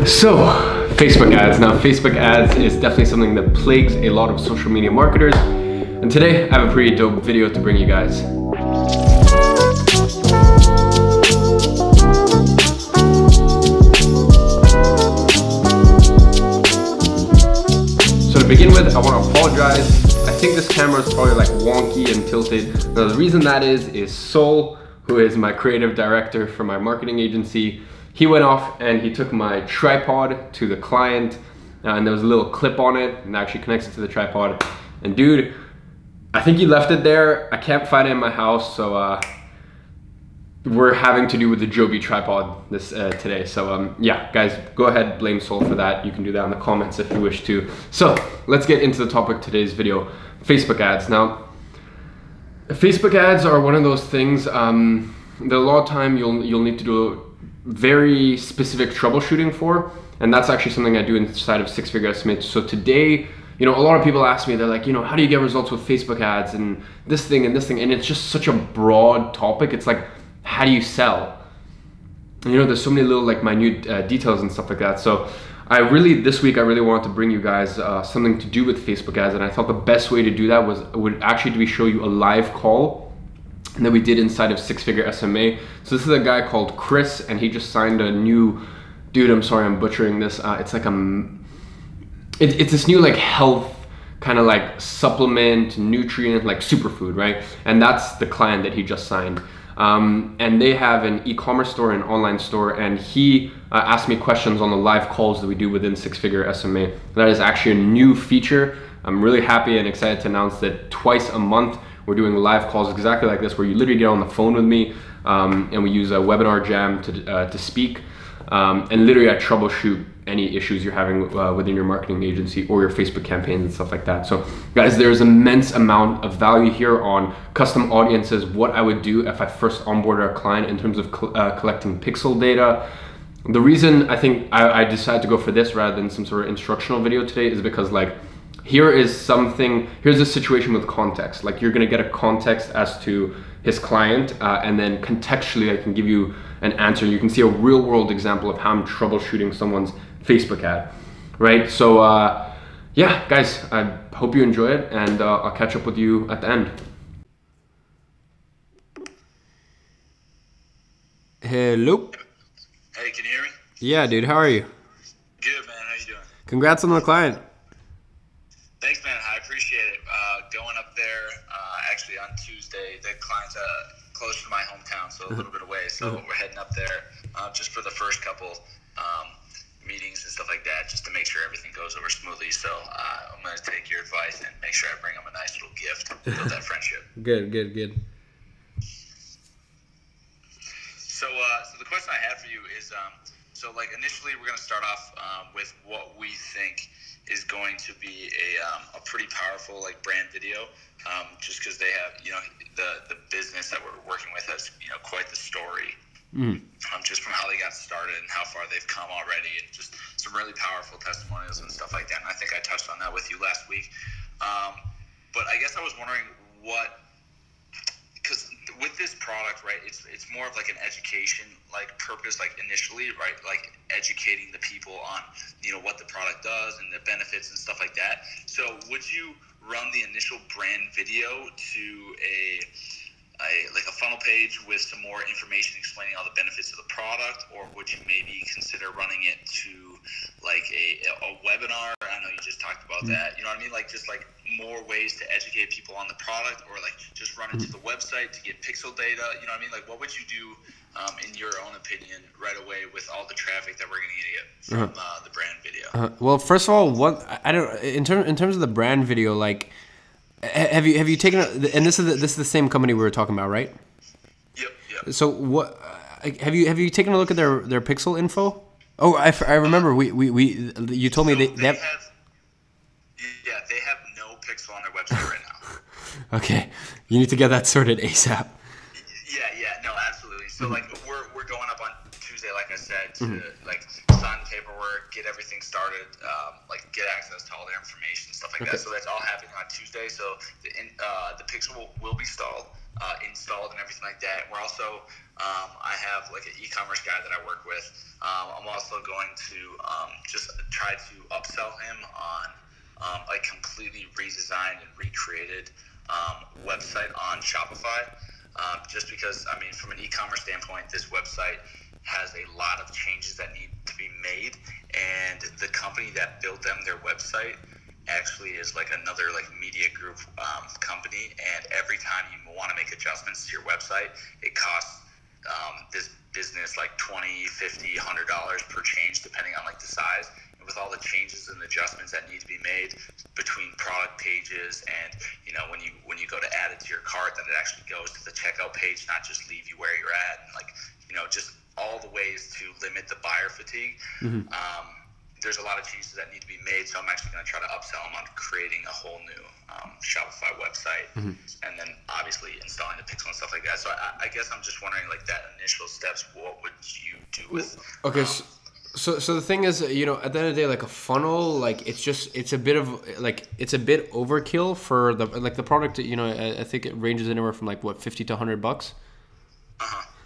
So, Facebook ads. Now, Facebook ads is definitely something that plagues a lot of social media marketers. And today, I have a pretty dope video to bring you guys. So to begin with, I want to apologize. I think this camera is probably like wonky and tilted. Now, the reason that is Sol, who is my creative director for my marketing agency. He went off and he took my tripod to the client and there was a little clip on it and actually connects it to the tripod. And dude, I think he left it there. I can't find it in my house, so we're having to do with the Joby tripod this today. So yeah, guys, go ahead, blame Sol for that. You can do that in the comments if you wish to. So let's get into the topic of today's video, Facebook ads. Now, Facebook ads are one of those things that a lot of time you'll need to do very specific troubleshooting for, and that's actually something I do inside of Six Figure Estimate. So today, you know, a lot of people ask me, they're like, you know, how do you get results with Facebook ads and this thing and this thing, and it's just such a broad topic. It's like, how do you sell? And, you know, there's so many little like minute details and stuff like that. So this week I really wanted to bring you guys something to do with Facebook ads, and I thought the best way to do that would actually be show you a live call that we did inside of Six Figure SMA. So this is a guy called Chris, and he just signed a new, dude, I'm sorry, I'm butchering this. It's like it's this new like health kind of like supplement, nutrient, like superfood, right? And that's the client that he just signed. And they have an e-commerce store, an online store, and he asked me questions on the live calls that we do within Six Figure SMA. That is actually a new feature. I'm really happy and excited to announce that twice a month we're doing live calls exactly like this, where you literally get on the phone with me and we use a webinar jam to speak. And literally I troubleshoot any issues you're having within your marketing agency or your Facebook campaigns and stuff like that. So guys, there's immense amount of value here on custom audiences, what I would do if I first onboarded a client in terms of collecting pixel data. The reason I think I decided to go for this rather than some sort of instructional video today is because like, here's a situation with context. Like, you're gonna get a context as to his client, and then contextually I can give you an answer. You can see a real world example of how I'm troubleshooting someone's Facebook ad, right? So yeah, guys, I hope you enjoy it, and I'll catch up with you at the end. Hello? Hey, can you hear me? Yeah, dude, how are you? Good, man, how you doing? Congrats on the client. Thanks, man. I appreciate it. Going up there actually on Tuesday. The client's close to my hometown, so a little bit away. So we're heading up there just for the first couple meetings and stuff like that, just to make sure everything goes over smoothly. So I'm going to take your advice and make sure I bring them a nice little gift to build that friendship. Good. So the question I have for you is, so like initially we're going to start off with what we think is going to be a pretty powerful like brand video, just because they have, you know, the business that we're working with has, you know, quite the story, just from how they got started and how far they've come already, and just some really powerful testimonials and stuff like that. And I think I touched on that with you last week. But I guess I was wondering because with this product, right, it's more of like an education like purpose, like initially, right, like educating the people on, you know, what the product does and the benefits and stuff like that. So would you run the initial brand video to like a funnel page with some more information explaining all the benefits of the product, or would you maybe consider running it to like a webinar? I know you just talked about that, you know what I mean, like just like more ways to educate people on the product, or like just run it to the website to get pixel data, you know what I mean? Like, what would you do in your own opinion right away with all the traffic that we're going to get from the brand video? Well, first of all, in terms of the brand video, like, have you taken and this is the same company we were talking about, right? Yep. So what have you taken a look at their pixel info? Oh, I remember you told me they have no pixel on their website right now. Okay, you need to get that sorted ASAP. Yeah, no, absolutely. So like we're going up on Tuesday, like I said, to like sign paperwork, get everything started, like get access to all their information, stuff like that. So that's all happening on Tuesday. So the Pixel will be installed and everything like that. We're also, I have like an e-commerce guy that I work with. I'm also going to just try to upsell him on a completely redesigned and recreated website on Shopify. Just because, I mean, from an e-commerce standpoint, this website has a lot of changes that need to be made, and the company that built them their website actually is like another like media group company, and every time you want to make adjustments to your website, it costs this business like $20, $50, $100 per change, depending on like the size. And with all the changes and adjustments that need to be made between product pages, and you know, when you go to add it to your cart, that it actually goes to the checkout page, not just leave you where you're at, and like, you know, just all the ways to limit the buyer fatigue. There's a lot of changes that need to be made, so I'm actually going to try to upsell them on creating a whole new Shopify website, and then obviously installing the Pixel and stuff like that. So I guess I'm just wondering, like, that initial steps, what would you do with? Okay, so the thing is, you know, at the end of the day, like a funnel, like it's a bit overkill for the product. You know, I think it ranges anywhere from like what, $50 to $100.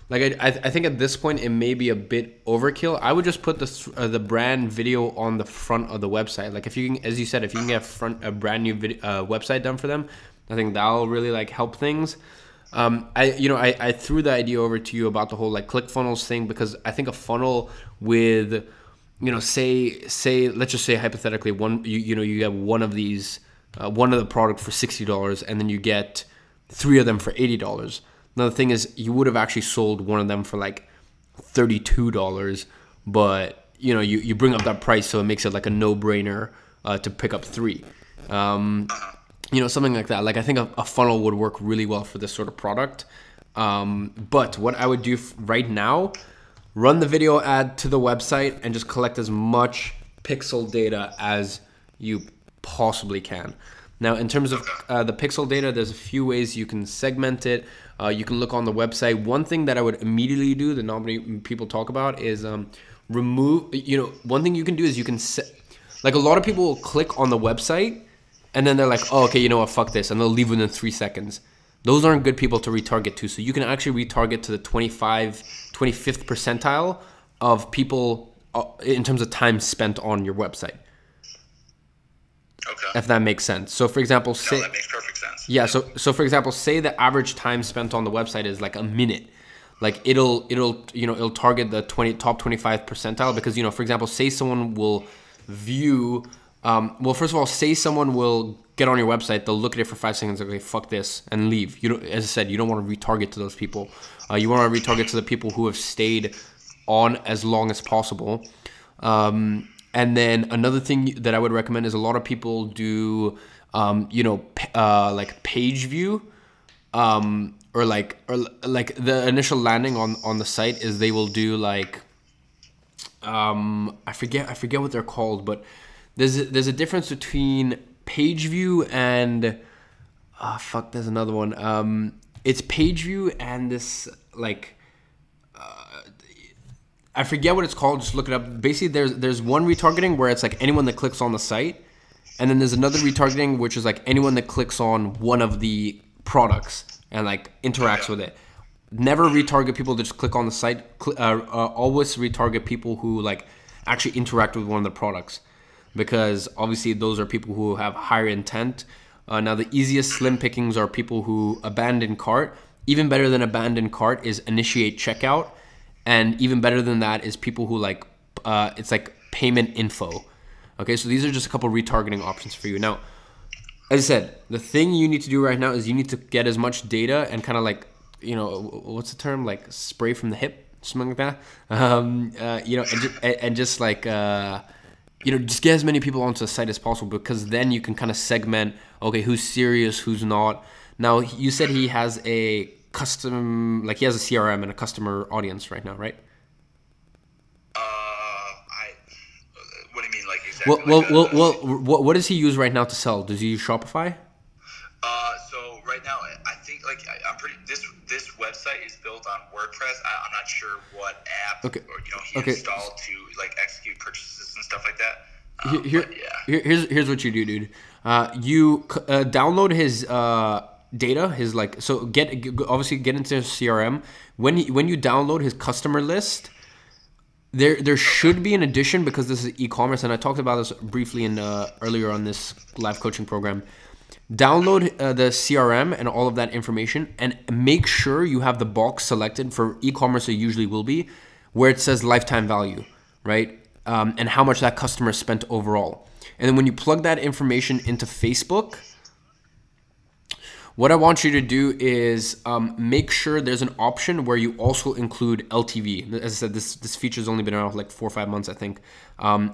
Like I think at this point it may be a bit overkill. I would just put the brand video on the front of the website. Like if you can, as you said, if you can get a brand new website done for them, I think that'll really like help things. I threw the idea over to you about the whole like ClickFunnels thing, because I think a funnel with, you know, say let's just say hypothetically you have one of these one of the product for $60, and then you get 3 of them for $80. Now the thing is, you would have actually sold one of them for like $32, but you know, you bring up that price, so it makes it like a no-brainer to pick up 3. You know, something like that. Like I think a funnel would work really well for this sort of product. But what I would do right now, run the video ad to the website and just collect as much pixel data as you possibly can. Now, in terms of the pixel data, there's a few ways you can segment it. You can look on the website. One thing that I would immediately do that not many people talk about is remove, you know, one thing you can do is you can set, like a lot of people will click on the website and then they're like, oh, okay, you know what, fuck this, and they'll leave within 3 seconds. Those aren't good people to retarget to. So you can actually retarget to the 25th percentile of people in terms of time spent on your website. Okay. If that makes sense. So for example, say, that makes perfect sense. Yeah, so for example, say the average time spent on the website is like a minute. Like it'll target the top 25 percentile, because, you know, for example, say someone will view well, first of all, say someone will get on your website, they'll look at it for 5 seconds, okay, fuck this, and leave. You don't, as I said, you don't want to retarget to those people. You want to retarget to the people who have stayed on as long as possible. And then another thing that I would recommend is a lot of people do, like page view, or like the initial landing on the site is they will do like, I forget what they're called, but there's a difference between page view and, there's another one. It's page view and this like, I forget what it's called. Just look it up. Basically, there's one retargeting where it's like anyone that clicks on the site, and then there's another retargeting which is like anyone that clicks on one of the products and like interacts with it. Never retarget people that just click on the site. Always retarget people who like actually interact with one of the products, because obviously those are people who have higher intent. Now the easiest slim pickings are people who abandon cart. Even better than abandon cart is initiate checkout. And even better than that is people who like, it's like payment info. Okay, so these are just a couple retargeting options for you. Now, as I said, the thing you need to do right now is you need to get as much data and kind of like, you know, what's the term? Like spray from the hip, something like that. Just like, just get as many people onto the site as possible, because then you can kind of segment, okay, who's serious, who's not. Now, you said he has a custom, like he has a CRM and a customer audience right now, right? What do you mean, like exactly? What does he use right now to sell? Does he use Shopify? So right now, I think like I'm pretty. This website is built on WordPress. I'm not sure what app Okay. or he installed to like execute purchases and stuff like that. Here's what you do, dude. You download his data, his like, so obviously get into his CRM. When you download his customer list, there should be an addition, because this is e-commerce, and I talked about this briefly in earlier on this live coaching program. Download the CRM and all of that information, and make sure you have the box selected. For e-commerce, it usually will be where it says lifetime value, right? And how much that customer spent overall. And then when you plug that information into Facebook, what I want you to do is make sure there's an option where you also include LTV. As I said, this feature's only been around for like 4 or 5 months, I think.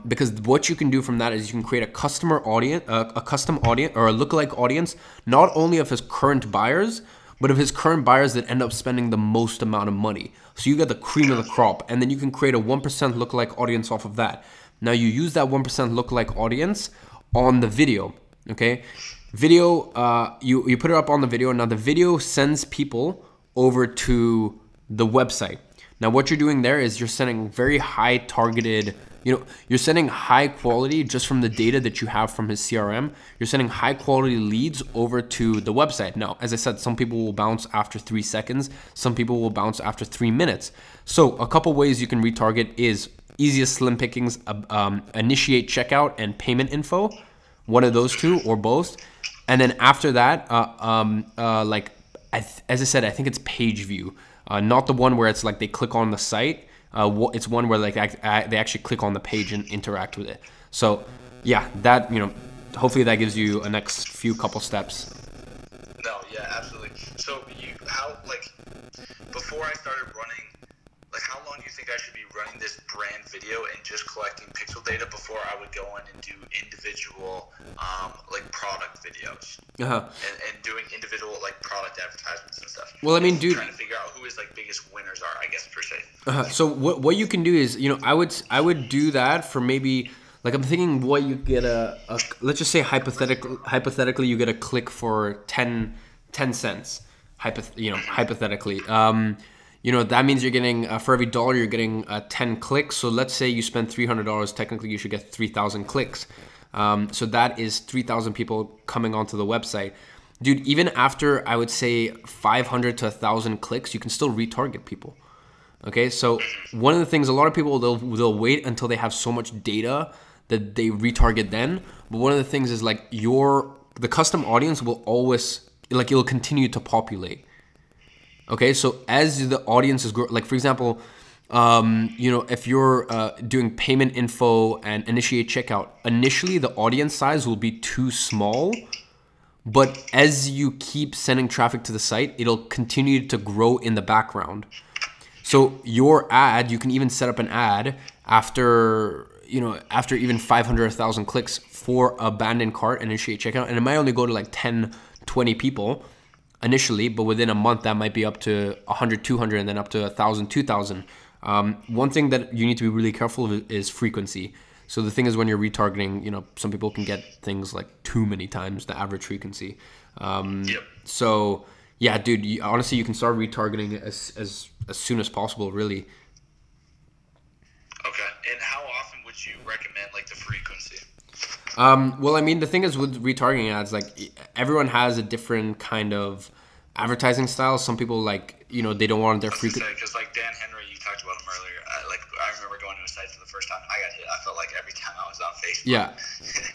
Because what you can do from that is you can create a custom audience or a lookalike audience, not only of his current buyers, but of his current buyers that end up spending the most amount of money. So you get the cream of the crop, and then you can create a 1% lookalike audience off of that. Now you use that 1% lookalike audience on the video, okay? Video, you put it up on the video. Now the video sends people over to the website. Now what you're doing there is you're sending very high targeted, you're sending high quality just from the data that you have from his CRM. You're sending high quality leads over to the website. Now, as I said, some people will bounce after 3 seconds. Some people will bounce after 3 minutes. So a couple ways you can retarget is easiest slim pickings, initiate checkout and payment info. One of those two or both. And then after that, as I said, I think it's page view, not the one where it's like they click on the site. It's one where like they actually click on the page and interact with it. So yeah, that, hopefully that gives you a next few couple steps. No, yeah, absolutely. So before I started running, how long do you think I should be running this brand video and just collecting pixel data before I would go in and do individual product videos and doing individual product advertisements and stuff? Well, I mean, dude, trying to figure out who his biggest winners are, I guess, per se. So what you can do is, I would do that for maybe, I'm thinking what you get let's just say hypothetically you get a click for 10 cents, hypothetically. That means you're getting, for every $1, you're getting 10 clicks. So let's say you spend $300, technically you should get 3,000 clicks. So that is 3,000 people coming onto the website. Dude, even after, I would say 500 to 1,000 clicks, you can still retarget people. Okay, so one of the things, a lot of people, they'll wait until they have so much data that they retarget then. But one of the things is the custom audience will always, it'll continue to populate. Okay, so as the audience is growing, for example, if you're doing payment info and initiate checkout, initially the audience size will be too small, but as you keep sending traffic to the site, it'll continue to grow in the background. So your ad, you can even set up an ad after even 500 or 1,000 clicks for abandoned cart, initiate checkout, and it might only go to 10, 20 people initially, but within a month that might be up to 100, 200, and then up to 1,000, 2,000. One thing that you need to be really careful of is frequency. So the thing is, when you're retargeting, some people can get things too many times the average frequency. So yeah, dude, honestly, you can start retargeting as soon as possible, really. Okay, and how often would you recommend the frequency? Well, I mean, the thing is with retargeting ads, everyone has a different kind of advertising style. Some people they don't want their frequency. Because Dan Henry, you talked about him earlier. I remember going to his site for the first time. I got hit. I felt like every time I was on Facebook.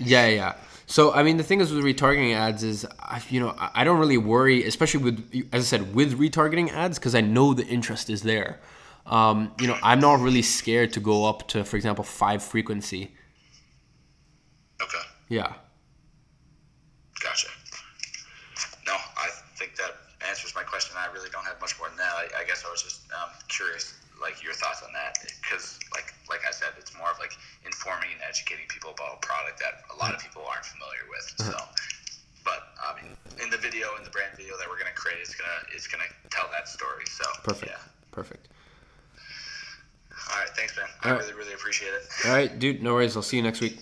Yeah. So I mean, the thing is with retargeting ads is, I don't really worry, especially with, as I said, with retargeting ads, because I know the interest is there. I'm not really scared to go up to, for example, 5 frequency. Okay. Yeah. Gotcha. No, I think that answers my question. I really don't have much more than that. I guess I was just curious, your thoughts on that, because, like I said, it's more of informing and educating people about a product that a lot of people aren't familiar with. So, but I mean, in the brand video that we're gonna create, it's gonna tell that story. So perfect. Yeah. Perfect. All right, thanks, man. I really appreciate it. All right, dude. No worries. I'll see you next week.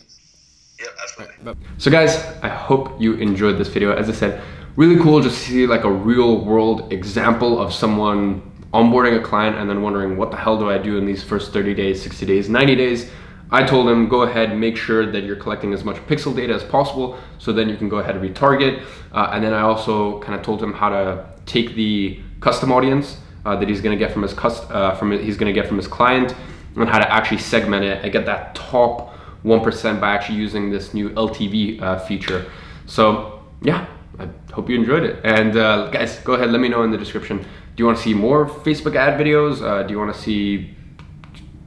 Yep, absolutely. Right, so guys, I hope you enjoyed this video. As I said, really cool just to see a real world example of someone onboarding a client and then wondering what the hell do I do in these first 30 days, 60 days, 90 days, I told him, go ahead, make sure that you're collecting as much pixel data as possible, so then you can go ahead and retarget. And then I also kind of told him how to take the custom audience that he's going to get from his client, and how to actually segment it and get that top 1% by actually using this new LTV feature. So yeah, I hope you enjoyed it. And guys, go ahead, let me know in the description. Do you want to see more Facebook ad videos? Do you want to see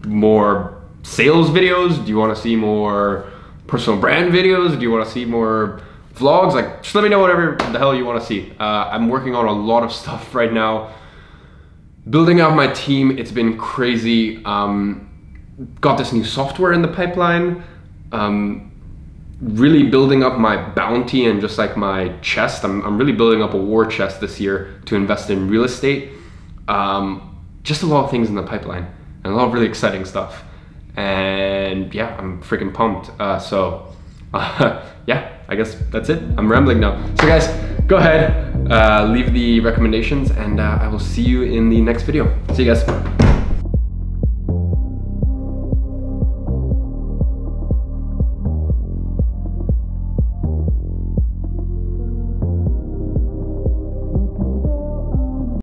more sales videos? Do you want to see more personal brand videos? Do you want to see more vlogs? Like, just let me know whatever the hell you want to see. I'm working on a lot of stuff right now. Building out my team, it's been crazy. Got this new software in the pipeline. Really building up my bounty and just like my chest. I'm really building up a war chest this year to invest in real estate. Just a lot of things in the pipeline and a lot of really exciting stuff. And yeah, I'm freaking pumped. Yeah, I guess that's it. I'm rambling now. So guys, go ahead, leave the recommendations, and I will see you in the next video. See you guys.